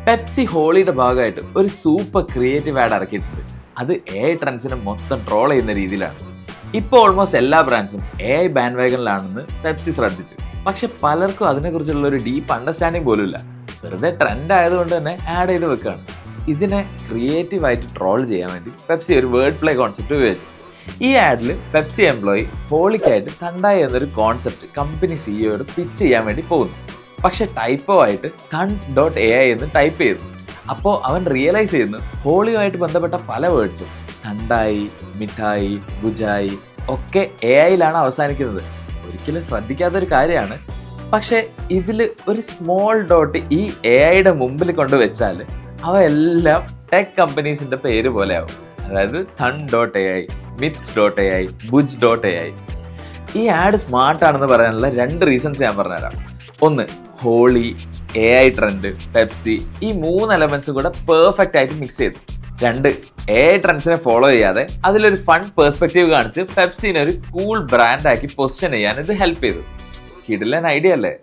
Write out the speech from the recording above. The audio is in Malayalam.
പെപ്സി ഹോളിയുടെ ഭാഗമായിട്ട് ഒരു സൂപ്പർ ക്രിയേറ്റീവ് ആഡ് ഇറക്കിയിട്ടുണ്ട്. അത് AI ട്രെൻഡ്സിനെ മൊത്തം ട്രോൾ ചെയ്യുന്ന രീതിയിലാണ്. ഇപ്പോൾ ഓൾമോസ്റ്റ് എല്ലാ ബ്രാൻഡ്സും AI ബാൻഡ് വാഗണിലാണെന്ന് പെപ്സി ശ്രദ്ധിച്ചു. പക്ഷെ പലർക്കും അതിനെക്കുറിച്ചുള്ള ഒരു ഡീപ്പ് അണ്ടർസ്റ്റാൻഡിങ് പോലും ഇല്ല. വെറുതെ ട്രെൻഡ് ആയതുകൊണ്ട് തന്നെ ആഡ് ചെയ്ത് വെക്കുകയാണ്. ഇതിനെ ക്രിയേറ്റീവായിട്ട് ട്രോൾ ചെയ്യാൻ വേണ്ടി പെപ്സി ഒരു വേർഡ് പ്ലേ കോൺസെപ്റ്റ് ഉപയോഗിച്ചു. ഈ ആഡിൽ പെപ്സി എംപ്ലോയി ഹോളിക്കായിട്ട് തണ്ടായി എന്നൊരു കോൺസെപ്റ്റ് കമ്പനി സിഇഒയോട് പിച്ച് ചെയ്യാൻ വേണ്ടി പോകുന്നു. പക്ഷെ ടൈപ്പോ ആയിട്ട് AI എന്ന് ടൈപ്പ് ചെയ്തു. അപ്പോൾ അവൻ റിയലൈസ് ചെയ്യുന്നു ഹോളിയുമായിട്ട് ബന്ധപ്പെട്ട പല വേർഡ്സും തണ്ടായി, മിഠായി, ബുജായി ഒക്കെ AI അവസാനിക്കുന്നത്. ഒരിക്കലും ശ്രദ്ധിക്കാത്തൊരു കാര്യമാണ്. പക്ഷെ ഇതിൽ ഒരു സ്മോൾ ഡോട്ട് ഈ AI മുമ്പിൽ കൊണ്ടുവച്ചാൽ അവ എല്ലാം ടെക് കമ്പനീസിന്റെ പേര് പോലെ ആവും. അതായത് AI, Myth.ai, Buj.ai. ഈ ആഡ് സ്മാർട്ടാണെന്ന് പറയാനുള്ള 2 റീസൺസ് ഞാൻ പറഞ്ഞുതരാം. ഒന്ന്, ഹോളി, AI ട്രെൻഡ്, പെപ്സി ഈ 3 എലമെന്റ്സും കൂടെ പെർഫെക്റ്റ് ആയിട്ട് മിക്സ് ചെയ്തു. 2, AI ട്രെൻഡ്സിനെ ഫോളോ ചെയ്യാതെ അതിലൊരു ഫൺ പെർസ്പെക്റ്റീവ് കാണിച്ച് പെപ്സിനെ ഒരു കൂൾ ബ്രാൻഡാക്കി പൊസിഷൻ ചെയ്യാൻ ഇത് ഹെൽപ്പ് ചെയ്തു. കിടിലൻ ഐഡിയ അല്ലേ?